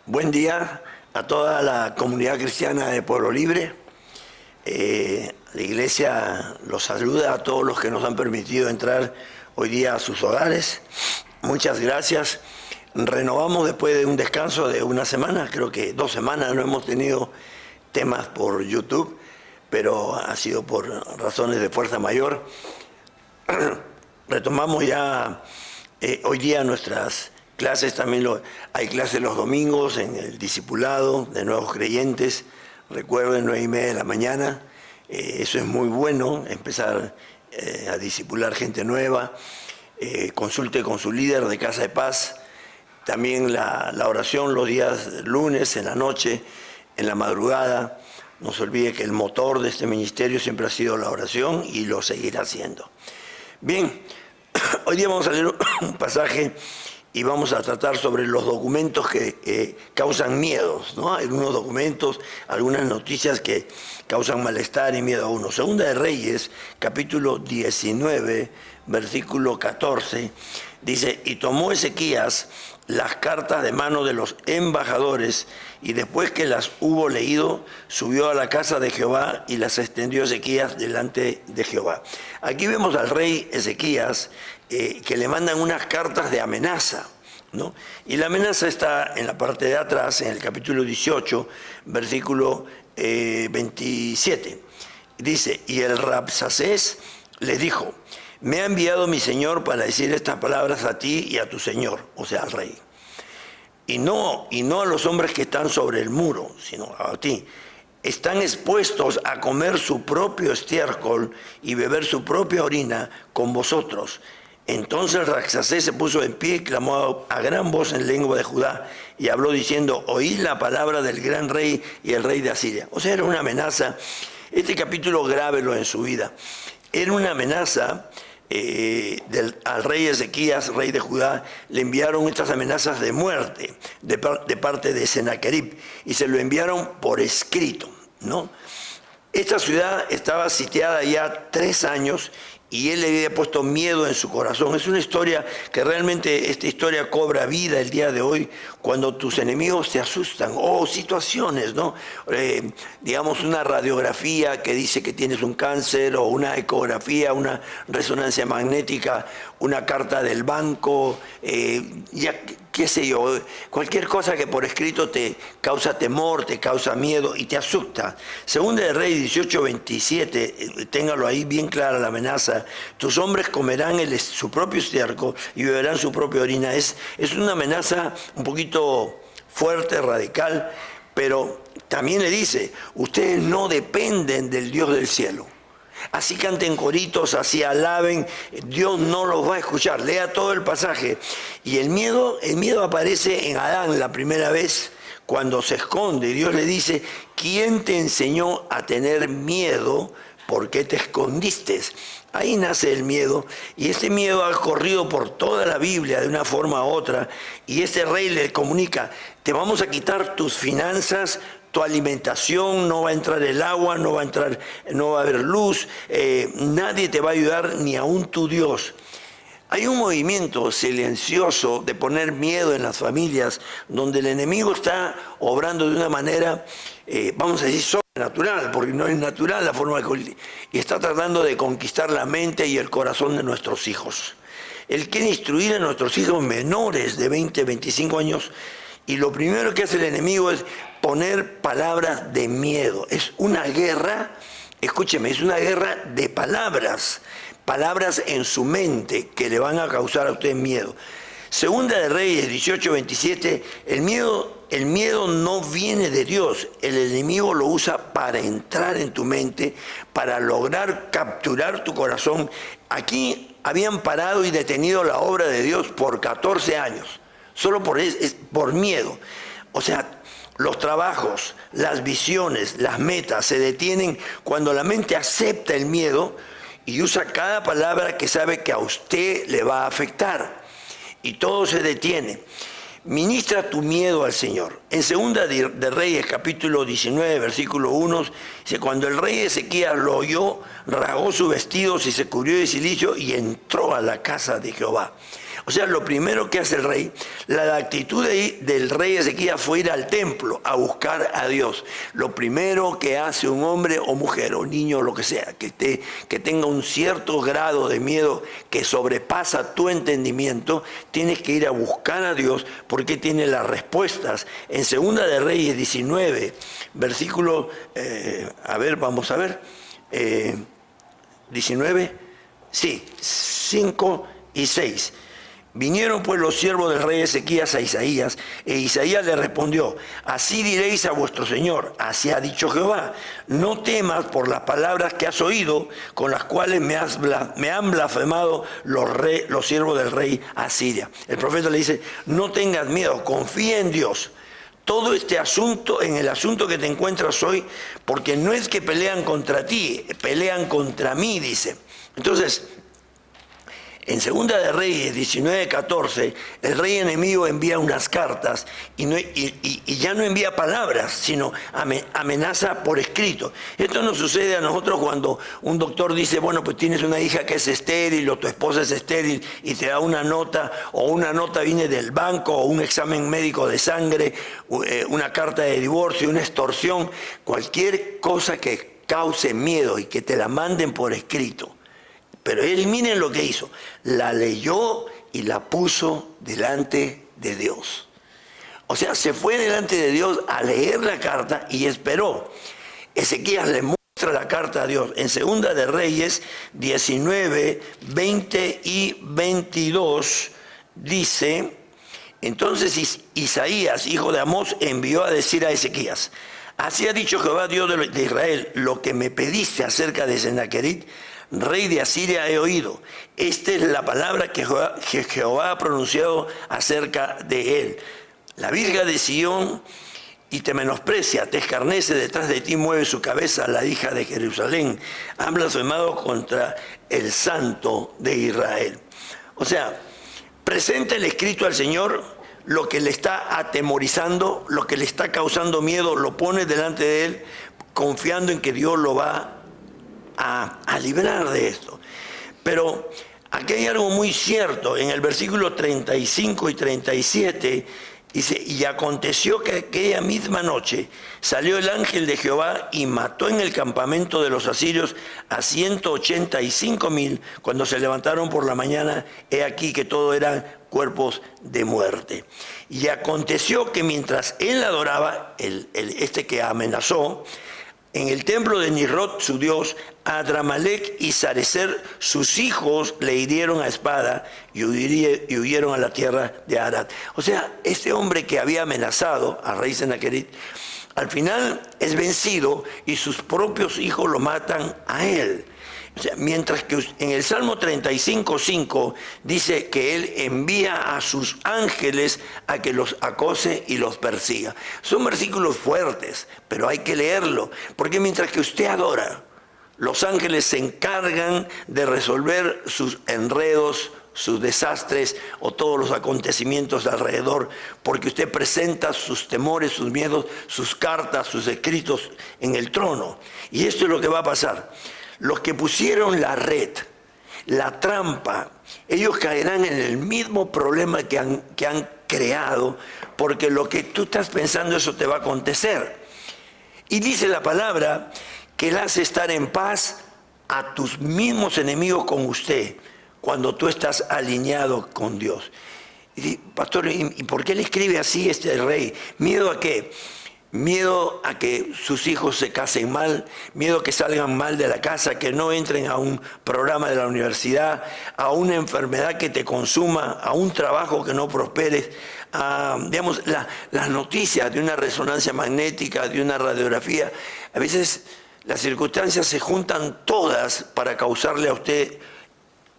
Buen día a toda la comunidad cristiana de Pueblo Libre. La iglesia los saluda a todos los que nos han permitido entrar hoy día a sus hogares. Muchas gracias. Renovamos después de un descanso de una semana, creo que 2 semanas no hemos tenido temas por YouTube, pero ha sido por razones de fuerza mayor. Retomamos ya hoy día nuestras clases, también hay clases los domingos en el discipulado de nuevos creyentes. Recuerden, 9:30 de la mañana. Eso es muy bueno, empezar a discipular gente nueva. Consulte con su líder de Casa de Paz. También la oración los días lunes, en la noche, en la madrugada. No se olvide que el motor de este ministerio siempre ha sido la oración y lo seguirá siendo. Bien, hoy día vamos a leer un pasaje y vamos a tratar sobre los documentos que causan miedos, ¿no? Hay algunos documentos, algunas noticias que causan malestar y miedo a uno. Segunda de Reyes, capítulo 19, versículo 14, dice: y tomó Ezequías las cartas de mano de los embajadores, y después que las hubo leído, subió a la casa de Jehová y las extendió Ezequías delante de Jehová. Aquí vemos al rey Ezequías que le mandan unas cartas de amenaza, ¿no? Y la amenaza está en la parte de atrás, en el capítulo 18, versículo 27. Dice: y el Rabsacés les dijo: me ha enviado mi señor para decir estas palabras a ti y a tu señor, o sea, al rey. Y no a los hombres que están sobre el muro, sino a ti. Están expuestos a comer su propio estiércol y beber su propia orina con vosotros. Entonces Rabsacés se puso en pie y clamó a gran voz en lengua de Judá y habló diciendo: oí la palabra del gran rey y el rey de Asiria. O sea, era una amenaza. Este capítulo grábelo en su vida. Era una amenaza. Al rey Ezequías, rey de Judá, le enviaron estas amenazas de muerte de parte de Sennacherib, y se lo enviaron por escrito, ¿no? Esta ciudad estaba sitiada ya 3 años y él le había puesto miedo en su corazón. Es una historia que realmente, esta historia cobra vida el día de hoy cuando tus enemigos te asustan, o situaciones, ¿no? Digamos, una radiografía que dice que tienes un cáncer, o una ecografía, una resonancia magnética, una carta del banco, ya qué sé yo, cualquier cosa que por escrito te causa temor, te causa miedo y te asusta. Segunda de Reyes 18:27, téngalo ahí bien clara la amenaza: tus hombres comerán su propio estiércol y beberán su propia orina. Es una amenaza un poquito fuerte, radical, pero también le dice: ustedes no dependen del Dios del cielo. Así canten coritos, así alaben, Dios no los va a escuchar. Lea todo el pasaje. Y el miedo aparece en Adán la primera vez, cuando se esconde. Dios le dice: ¿quién te enseñó a tener miedo? ¿Por qué te escondiste? Ahí nace el miedo, y ese miedo ha corrido por toda la Biblia de una forma u otra, y ese rey le comunica: te vamos a quitar tus finanzas, tu alimentación, no va a entrar el agua, no va a haber luz, nadie te va a ayudar, ni aun tu Dios. Hay un movimiento silencioso de poner miedo en las familias, donde el enemigo está obrando de una manera, vamos a decir, sobrenatural, porque no es natural la forma y está tratando de conquistar la mente y el corazón de nuestros hijos. Él quiere instruir a nuestros hijos menores de 20, 25 años, y lo primero que hace el enemigo es poner palabras de miedo. Es una guerra, escúcheme, es una guerra de palabras en su mente que le van a causar a usted miedo. Segunda de Reyes 18:27, el miedo no viene de Dios. El enemigo lo usa para entrar en tu mente, para lograr capturar tu corazón. Aquí habían parado y detenido la obra de Dios por 14 años, solo por miedo. O sea, los trabajos, las visiones, las metas se detienen cuando la mente acepta el miedo y usa cada palabra que sabe que a usted le va a afectar. Y todo se detiene. Ministra tu miedo al Señor. En Segunda de Reyes, capítulo 19, versículo 1, dice: cuando el rey Ezequías lo oyó, rasgó sus vestidos y se cubrió de cilicio y entró a la casa de Jehová. O sea, lo primero que hace el rey, la actitud del rey Ezequías fue ir al templo a buscar a Dios. Lo primero que hace un hombre o mujer o niño o lo que sea, que tenga un cierto grado de miedo que sobrepasa tu entendimiento, tienes que ir a buscar a Dios porque tiene las respuestas. En Segunda de Reyes 19, versículo, vamos a ver, 19, sí, 5 y 6. Vinieron pues los siervos del rey Ezequías a Isaías, e Isaías le respondió: así diréis a vuestro señor, así ha dicho Jehová, no temas por las palabras que has oído, con las cuales me han blasfemado los siervos del rey Asiria. El profeta le dice: no tengas miedo, confía en Dios. Todo este asunto, en el asunto que te encuentras hoy, porque no es que pelean contra ti, pelean contra mí, dice. Entonces, en Segunda de Reyes 19:14, el rey enemigo envía unas cartas y ya no envía palabras, sino amenaza por escrito. Esto nos sucede a nosotros cuando un doctor dice: bueno, pues tienes una hija que es estéril o tu esposa es estéril, y te da una nota, o una nota viene del banco, o un examen médico de sangre, una carta de divorcio, una extorsión, cualquier cosa que cause miedo y que te la manden por escrito. Pero él, miren lo que hizo, la leyó y la puso delante de Dios. O sea, se fue delante de Dios a leer la carta y esperó. Ezequías le muestra la carta a Dios. En Segunda de Reyes 19, 20 y 22 dice: entonces Isaías, hijo de Amós, envió a decir a Ezequías: así ha dicho Jehová, Dios de Israel, lo que me pediste acerca de Sennacherib, rey de Asiria, he oído. Esta es la palabra que Jehová ha pronunciado acerca de él. La Virgen de Sión y te menosprecia, te escarnece, detrás de ti mueve su cabeza la hija de Jerusalén. Han blasfemado contra el Santo de Israel. O sea, presenta el escrito al Señor, lo que le está atemorizando, lo que le está causando miedo, lo pone delante de él, confiando en que Dios lo va a librar de esto. Pero aquí hay algo muy cierto. En el versículo 35 y 37 dice: y aconteció que aquella misma noche salió el ángel de Jehová y mató en el campamento de los asirios a 185,000. Cuando se levantaron por la mañana, he aquí que todo eran cuerpos de muerte. Y aconteció que mientras él adoraba, este que amenazó, en el templo de Nisrot, su dios, Adramelech y Sarecer, sus hijos, le hirieron a espada y huyeron a la tierra de Arad. O sea, este hombre que había amenazado al rey Sennacherib, al final es vencido y sus propios hijos lo matan a él. O sea, mientras que en el Salmo 35:5 dice que él envía a sus ángeles a que los acose y los persiga. Son versículos fuertes, pero hay que leerlo, porque mientras que usted adora, los ángeles se encargan de resolver sus enredos, sus desastres o todos los acontecimientos alrededor, porque usted presenta sus temores, sus miedos, sus cartas, sus escritos en el trono. Y esto es lo que va a pasar. Los que pusieron la red, la trampa, ellos caerán en el mismo problema que han creado, porque lo que tú estás pensando, eso te va a acontecer. Y dice la palabra que él hace estar en paz a tus mismos enemigos con usted, cuando tú estás alineado con Dios. Y dice: pastor, ¿y por qué le escribe así este rey? ¿Miedo a qué? Miedo a que sus hijos se casen mal, miedo a que salgan mal de la casa, que no entren a un programa de la universidad, a una enfermedad que te consuma, a un trabajo que no prosperes, a, digamos, las noticias de una resonancia magnética, de una radiografía. A veces las circunstancias se juntan todas para causarle a usted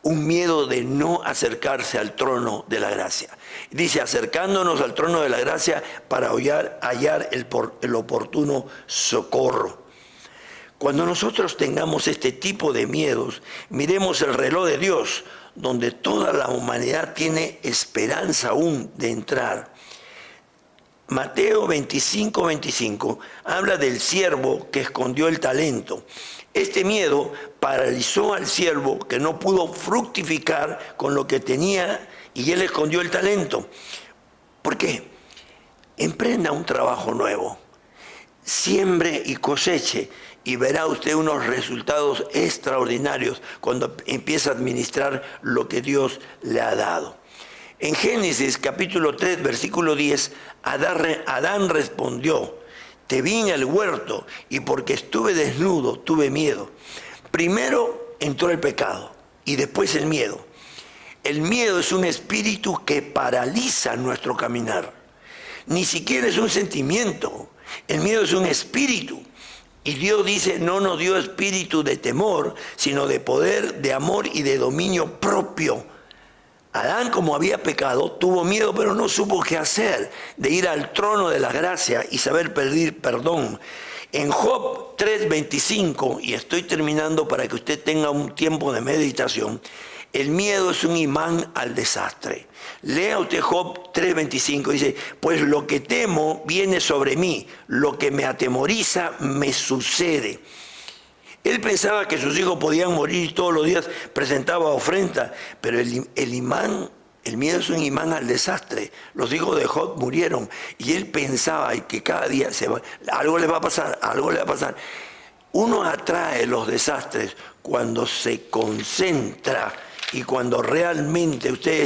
un miedo de no acercarse al trono de la gracia. Dice: acercándonos al trono de la gracia para hallar el oportuno socorro. Cuando nosotros tengamos este tipo de miedos, miremos el reloj de Dios, donde toda la humanidad tiene esperanza aún de entrar. Mateo 25:25 habla del siervo que escondió el talento. Este miedo paralizó al siervo que no pudo fructificar con lo que tenía y él escondió el talento. ¿Por qué? Emprenda un trabajo nuevo. Siembre y coseche y verá usted unos resultados extraordinarios cuando empieza a administrar lo que Dios le ha dado. En Génesis capítulo 3, versículo 10, Adán respondió: te vi en el huerto y porque estuve desnudo tuve miedo. Primero entró el pecado y después el miedo. El miedo es un espíritu que paraliza nuestro caminar. Ni siquiera es un sentimiento. El miedo es un espíritu. Y Dios dice, no nos dio espíritu de temor, sino de poder, de amor y de dominio propio. Adán, como había pecado, tuvo miedo, pero no supo qué hacer, de ir al trono de la gracia y saber pedir perdón. En Job 3:25, y estoy terminando para que usted tenga un tiempo de meditación, el miedo es un imán al desastre. Lea usted Job 3:25, dice, pues lo que temo viene sobre mí, lo que me atemoriza me sucede. Él pensaba que sus hijos podían morir y todos los días presentaba ofrenda, pero el miedo es un imán al desastre. Los hijos de Job murieron y él pensaba que cada día algo le va a pasar, algo le va a pasar. Uno atrae los desastres cuando se concentra y cuando realmente usted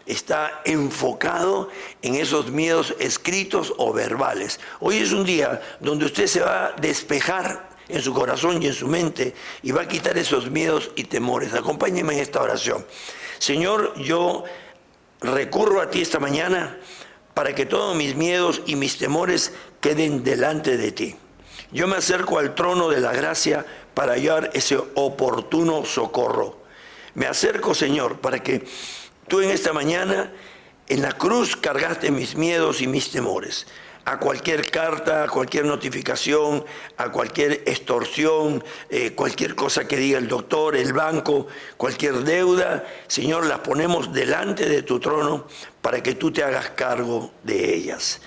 está enfocado en esos miedos escritos o verbales. Hoy es un día donde usted se va a despejar en su corazón y en su mente y va a quitar esos miedos y temores. Acompáñeme en esta oración. Señor, yo recurro a ti esta mañana para que todos mis miedos y mis temores queden delante de ti. Yo me acerco al trono de la gracia para hallar ese oportuno socorro. Me acerco, Señor, para que tú en esta mañana en la cruz cargaste mis miedos y mis temores. A cualquier carta, a cualquier notificación, a cualquier extorsión, cualquier cosa que diga el doctor, el banco, cualquier deuda, Señor, las ponemos delante de tu trono para que tú te hagas cargo de ellas.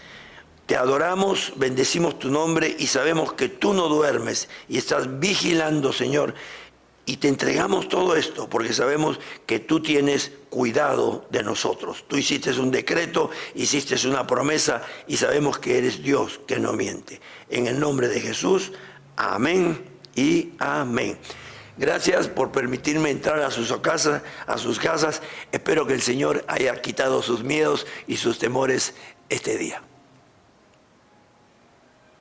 Te adoramos, bendecimos tu nombre y sabemos que tú no duermes y estás vigilando, Señor. Y te entregamos todo esto porque sabemos que tú tienes cuidado de nosotros. Tú hiciste un decreto, hiciste una promesa y sabemos que eres Dios que no miente. En el nombre de Jesús, amén y amén. Gracias por permitirme entrar a sus casas. Espero que el Señor haya quitado sus miedos y sus temores este día.